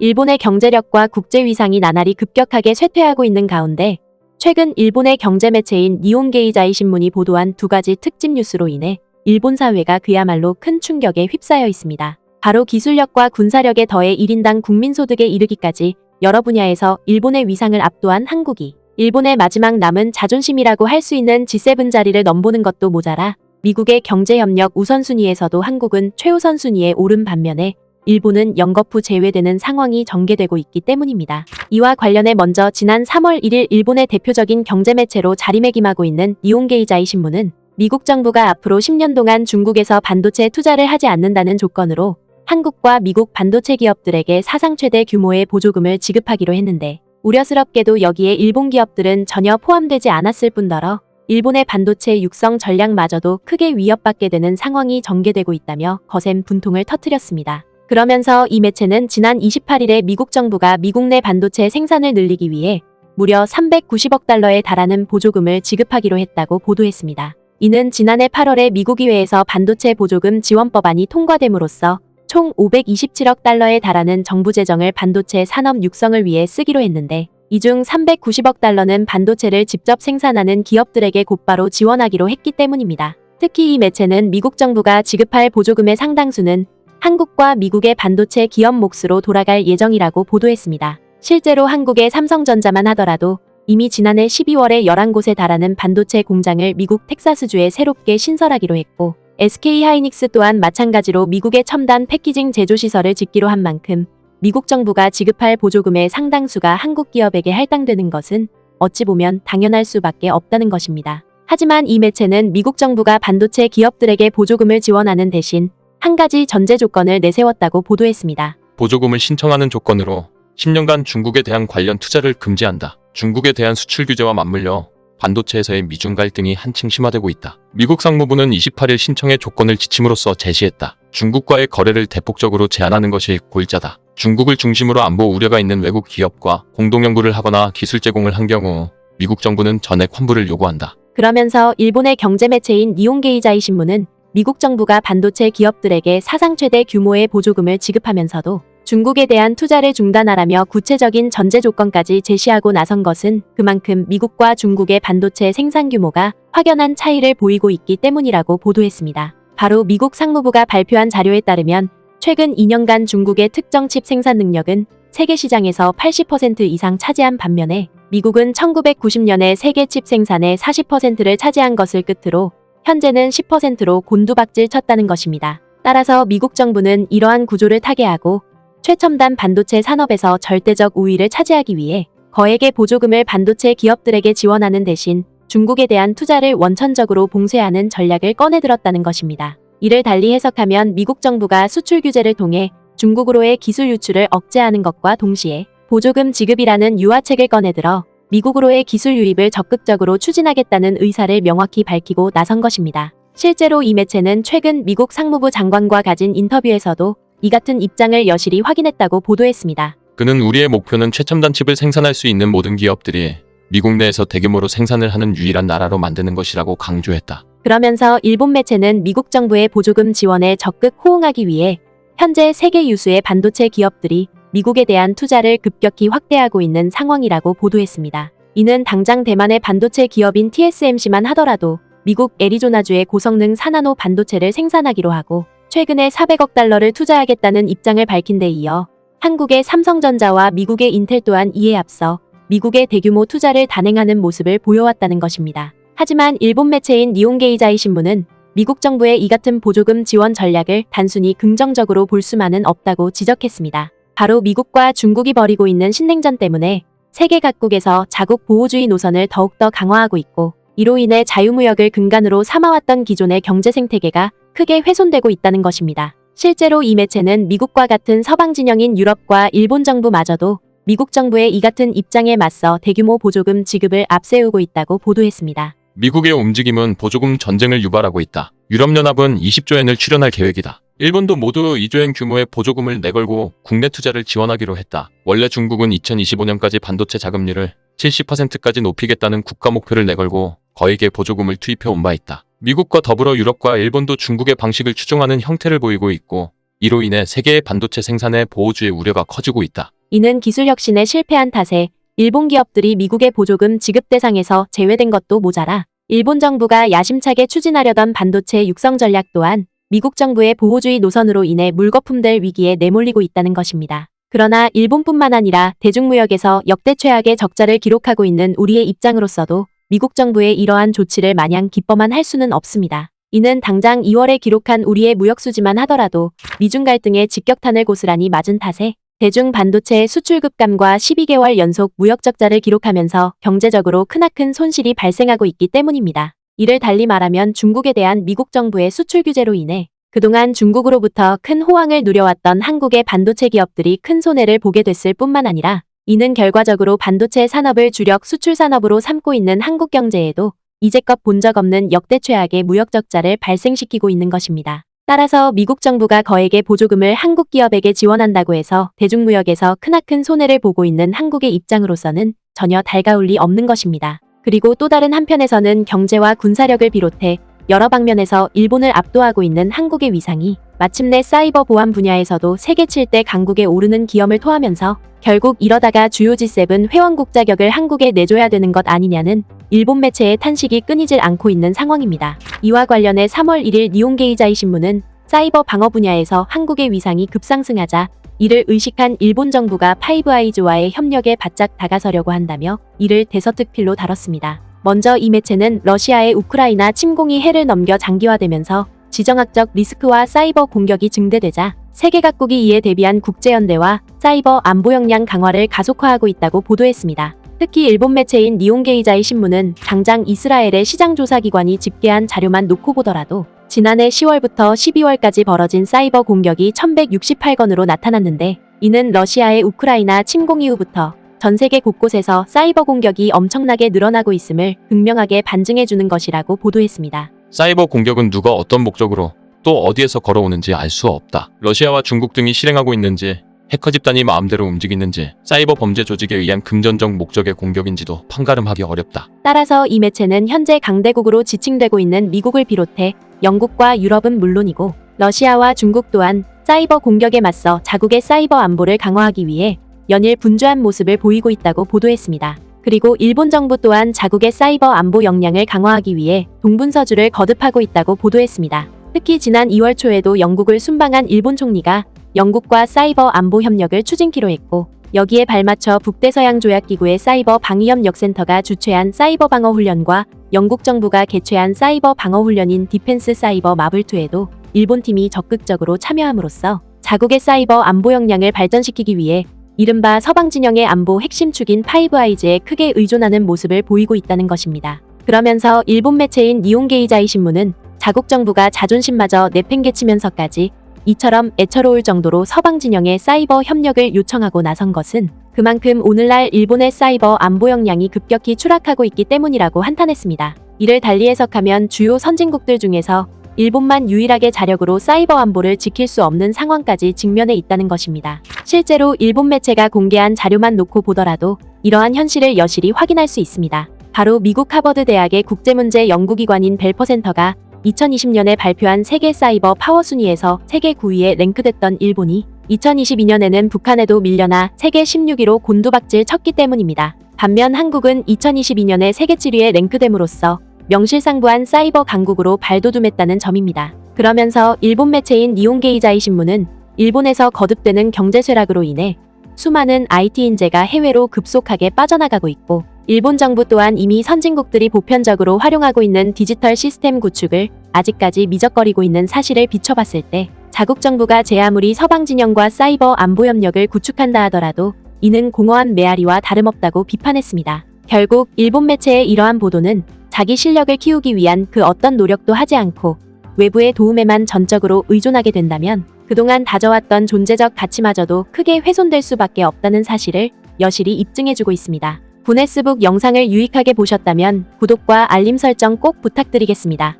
일본의 경제력과 국제 위상이 나날이 급격하게 쇠퇴하고 있는 가운데 최근 일본의 경제 매체인 니혼게이자이 신문이 보도한 두 가지 특집 뉴스로 인해 일본 사회가 그야말로 큰 충격에 휩싸여 있습니다. 바로 기술력과 군사력에 더해 1인당 국민소득에 이르기까지 여러 분야에서 일본의 위상을 압도한 한국이 일본의 마지막 남은 자존심이라고 할 수 있는 G7 자리를 넘보는 것도 모자라 미국의 경제협력 우선순위에서도 한국은 최우선 순위에 오른 반면에 일본은 연거푸 제외되는 상황이 전개되고 있기 때문입니다. 이와 관련해 먼저 지난 3월 1일 일본의 대표적인 경제매체로 자리매김하고 있는 니혼게이자이 신문은 미국 정부가 앞으로 10년 동안 중국에서 반도체 투자를 하지 않는다는 조건으로 한국과 미국 반도체 기업들에게 사상 최대 규모의 보조금을 지급하기로 했는데 우려스럽게도 여기에 일본 기업들은 전혀 포함되지 않았을 뿐더러 일본의 반도체 육성 전략마저도 크게 위협받게 되는 상황이 전개되고 있다며 거센 분통을 터뜨렸습니다. 그러면서 이 매체는 지난 28일에 미국 정부가 미국 내 반도체 생산을 늘리기 위해 무려 390억 달러에 달하는 보조금을 지급하기로 했다고 보도했습니다. 이는 지난해 8월에 미국 의회에서 반도체 보조금 지원법안이 통과됨으로써 총 527억 달러에 달하는 정부 재정을 반도체 산업 육성을 위해 쓰기로 했는데 이 중 390억 달러는 반도체를 직접 생산하는 기업들에게 곧바로 지원하기로 했기 때문입니다. 특히 이 매체는 미국 정부가 지급할 보조금의 상당수는 한국과 미국의 반도체 기업 몫으로 돌아갈 예정이라고 보도했습니다. 실제로 한국의 삼성전자만 하더라도 이미 지난해 12월에 11곳에 달하는 반도체 공장을 미국 텍사스주에 새롭게 신설하기로 했고 SK하이닉스 또한 마찬가지로 미국의 첨단 패키징 제조시설을 짓기로 한 만큼 미국 정부가 지급할 보조금의 상당수가 한국 기업에게 할당되는 것은 어찌 보면 당연할 수밖에 없다는 것입니다. 하지만 이 매체는 미국 정부가 반도체 기업들에게 보조금을 지원하는 대신 한 가지 전제 조건을 내세웠다고 보도했습니다. 보조금을 신청하는 조건으로 10년간 중국에 대한 관련 투자를 금지한다. 중국에 대한 수출 규제와 맞물려 반도체에서의 미중 갈등이 한층 심화되고 있다. 미국 상무부는 28일 신청의 조건을 지침으로써 제시했다. 중국과의 거래를 대폭적으로 제한하는 것이 골자다. 중국을 중심으로 안보 우려가 있는 외국 기업과 공동 연구를 하거나 기술 제공을 한 경우 미국 정부는 전액 환불을 요구한다. 그러면서 일본의 경제 매체인 니혼게이자이 신문은 미국 정부가 반도체 기업들에게 사상 최대 규모의 보조금을 지급하면서도 중국에 대한 투자를 중단하라며 구체적인 전제 조건까지 제시하고 나선 것은 그만큼 미국과 중국의 반도체 생산 규모가 확연한 차이를 보이고 있기 때문이라고 보도했습니다. 바로 미국 상무부가 발표한 자료에 따르면 최근 2년간 중국의 특정 칩 생산 능력은 세계 시장에서 80% 이상 차지한 반면에 미국은 1990년에 세계 칩 생산의 40%를 차지한 것을 끝으로 현재는 10%로 곤두박질 쳤다는 것입니다. 따라서 미국 정부는 이러한 구조를 타개하고 최첨단 반도체 산업에서 절대적 우위를 차지하기 위해 거액의 보조금을 반도체 기업들에게 지원하는 대신 중국에 대한 투자를 원천적으로 봉쇄하는 전략을 꺼내들었다는 것입니다. 이를 달리 해석하면 미국 정부가 수출 규제를 통해 중국으로의 기술 유출을 억제하는 것과 동시에 보조금 지급이라는 유화책을 꺼내들어 미국으로의 기술 유입을 적극적으로 추진하겠다는 의사를 명확히 밝히고 나선 것입니다. 실제로 이 매체는 최근 미국 상무부 장관과 가진 인터뷰에서도 이 같은 입장을 여실히 확인했다고 보도했습니다. 그는 우리의 목표는 최첨단 칩을 생산할 수 있는 모든 기업들이 미국 내에서 대규모로 생산을 하는 유일한 나라로 만드는 것이라고 강조했다. 그러면서 일본 매체는 미국 정부의 보조금 지원에 적극 호응하기 위해 현재 세계 유수의 반도체 기업들이 미국에 대한 투자를 급격히 확대하고 있는 상황이라고 보도했습니다. 이는 당장 대만의 반도체 기업인 TSMC만 하더라도 미국 애리조나주의 고성능 4나노 반도체를 생산하기로 하고 최근에 400억 달러를 투자하겠다는 입장을 밝힌 데 이어 한국의 삼성전자와 미국의 인텔 또한 이에 앞서 미국의 대규모 투자를 단행하는 모습을 보여왔다는 것입니다. 하지만 일본 매체인 니혼게이자이 신문은 미국 정부의 이 같은 보조금 지원 전략을 단순히 긍정적으로 볼 수만은 없다고 지적했습니다. 바로 미국과 중국이 벌이고 있는 신냉전 때문에 세계 각국에서 자국 보호주의 노선을 더욱더 강화하고 있고 이로 인해 자유무역을 근간으로 삼아왔던 기존의 경제 생태계가 크게 훼손되고 있다는 것입니다. 실제로 이 매체는 미국과 같은 서방 진영인 유럽과 일본 정부마저도 미국 정부의 이 같은 입장에 맞서 대규모 보조금 지급을 앞세우고 있다고 보도했습니다. 미국의 움직임은 보조금 전쟁을 유발하고 있다. 유럽연합은 20조 엔을 출연할 계획이다. 일본도 모두 2조 엔 규모의 보조금을 내걸고 국내 투자를 지원하기로 했다. 원래 중국은 2025년까지 반도체 자금률을 70%까지 높이겠다는 국가 목표를 내걸고 거액의 보조금을 투입해 온 바 있다. 미국과 더불어 유럽과 일본도 중국의 방식을 추종하는 형태를 보이고 있고 이로 인해 세계의 반도체 생산의 보호주의 우려가 커지고 있다. 이는 기술 혁신에 실패한 탓에 일본 기업들이 미국의 보조금 지급 대상에서 제외된 것도 모자라 일본 정부가 야심차게 추진하려던 반도체 육성 전략 또한 미국 정부의 보호주의 노선으로 인해 물거품될 위기에 내몰리고 있다는 것입니다. 그러나 일본뿐만 아니라 대중무역에서 역대 최악의 적자를 기록하고 있는 우리의 입장으로서도 미국 정부의 이러한 조치를 마냥 기뻐만 할 수는 없습니다. 이는 당장 2월에 기록한 우리의 무역수지만 하더라도 미중 갈등의 직격탄을 고스란히 맞은 탓에 대중 반도체 수출 급감과 12개월 연속 무역 적자를 기록하면서 경제적으로 크나큰 손실이 발생하고 있기 때문입니다. 이를 달리 말하면 중국에 대한 미국 정부의 수출 규제로 인해 그동안 중국으로부터 큰 호황을 누려왔던 한국의 반도체 기업들이 큰 손해를 보게 됐을 뿐만 아니라 이는 결과적으로 반도체 산업을 주력 수출 산업으로 삼고 있는 한국 경제에도 이제껏 본 적 없는 역대 최악의 무역 적자를 발생시키고 있는 것입니다. 따라서 미국 정부가 거액의 보조금을 한국 기업에게 지원한다고 해서 대중무역에서 크나큰 손해를 보고 있는 한국의 입장으로서는 전혀 달가울 리 없는 것입니다. 그리고 또 다른 한편에서는 경제와 군사력을 비롯해 여러 방면에서 일본을 압도하고 있는 한국의 위상이 마침내 사이버 보안 분야에서도 세계 7대 강국에 오르는 기염을 토하면서 결국 이러다가 주요 G7 회원국 자격을 한국에 내줘야 되는 것 아니냐는 일본 매체의 탄식이 끊이질 않고 있는 상황입니다. 이와 관련해 3월 1일 니혼게이자이 신문은 사이버 방어 분야에서 한국의 위상이 급상승하자 이를 의식한 일본 정부가 파이브아이즈와의 협력에 바짝 다가서려고 한다며 이를 대서특필로 다뤘습니다. 먼저 이 매체는 러시아의 우크라이나 침공이 해를 넘겨 장기화되면서 지정학적 리스크와 사이버 공격이 증대되자 세계 각국이 이에 대비한 국제연대와 사이버 안보 역량 강화를 가속화하고 있다고 보도했습니다. 특히 일본 매체인 니혼게이자이 신문은 당장 이스라엘의 시장조사기관이 집계한 자료만 놓고 보더라도 지난해 10월부터 12월까지 벌어진 사이버 공격이 1168건으로 나타났는데 이는 러시아의 우크라이나 침공 이후부터 전 세계 곳곳에서 사이버 공격이 엄청나게 늘어나고 있음을 극명하게 반증해주는 것이라고 보도했습니다. 사이버 공격은 누가 어떤 목적으로 또 어디에서 걸어오는지 알 수 없다. 러시아와 중국 등이 실행하고 있는지 해커 집단이 마음대로 움직이는지 사이버 범죄 조직에 의한 금전적 목적의 공격인지도 판가름하기 어렵다. 따라서 이 매체는 현재 강대국으로 지칭되고 있는 미국을 비롯해 영국과 유럽은 물론이고 러시아와 중국 또한 사이버 공격에 맞서 자국의 사이버 안보를 강화하기 위해 연일 분주한 모습을 보이고 있다고 보도했습니다. 그리고 일본 정부 또한 자국의 사이버 안보 역량을 강화하기 위해 동분서주를 거듭하고 있다고 보도했습니다. 특히 지난 2월 초에도 영국을 순방한 일본 총리가 영국과 사이버 안보 협력을 추진키로 했고 여기에 발맞춰 북대서양조약기구의 사이버 방위협력센터가 주최한 사이버 방어 훈련과 영국 정부가 개최한 사이버 방어 훈련인 디펜스 사이버 마블2에도 일본 팀이 적극적으로 참여함으로써 자국의 사이버 안보 역량을 발전시키기 위해 이른바 서방 진영의 안보 핵심 축인 파이브아이즈에 크게 의존하는 모습을 보이고 있다는 것입니다. 그러면서 일본 매체인 니혼게이자이 신문은 자국 정부가 자존심마저 내팽개치면서까지 이처럼 애처로울 정도로 서방 진영의 사이버 협력을 요청하고 나선 것은 그만큼 오늘날 일본의 사이버 안보 역량이 급격히 추락하고 있기 때문이라고 한탄했습니다. 이를 달리 해석하면 주요 선진국들 중에서 일본만 유일하게 자력으로 사이버 안보를 지킬 수 없는 상황까지 직면해 있다는 것입니다. 실제로 일본 매체가 공개한 자료만 놓고 보더라도 이러한 현실을 여실히 확인할 수 있습니다. 바로 미국 하버드 대학의 국제문제 연구기관인 벨퍼센터가 2020년에 발표한 세계 사이버 파워 순위에서 세계 9위에 랭크됐던 일본이 2022년에는 북한에도 밀려나 세계 16위로 곤두박질 쳤기 때문입니다. 반면 한국은 2022년에 세계 7위에 랭크됨으로써 명실상부한 사이버 강국으로 발돋움했다는 점입니다. 그러면서 일본 매체인 니혼게이자이 신문은 일본에서 거듭되는 경제 쇠락으로 인해 수많은 IT 인재가 해외로 급속하게 빠져나가고 있고 일본 정부 또한 이미 선진국들이 보편적으로 활용하고 있는 디지털 시스템 구축을 아직까지 미적거리고 있는 사실을 비춰봤을 때 자국 정부가 제 아무리 서방 진영과 사이버 안보 협력을 구축한다 하더라도 이는 공허한 메아리와 다름없다고 비판했습니다. 결국 일본 매체의 이러한 보도는 자기 실력을 키우기 위한 그 어떤 노력도 하지 않고 외부의 도움에만 전적으로 의존하게 된다면 그동안 다져왔던 존재적 가치마저도 크게 훼손될 수밖에 없다는 사실을 여실히 입증해주고 있습니다. 구네스북 영상을 유익하게 보셨다면 구독과 알림 설정 꼭 부탁드리겠습니다.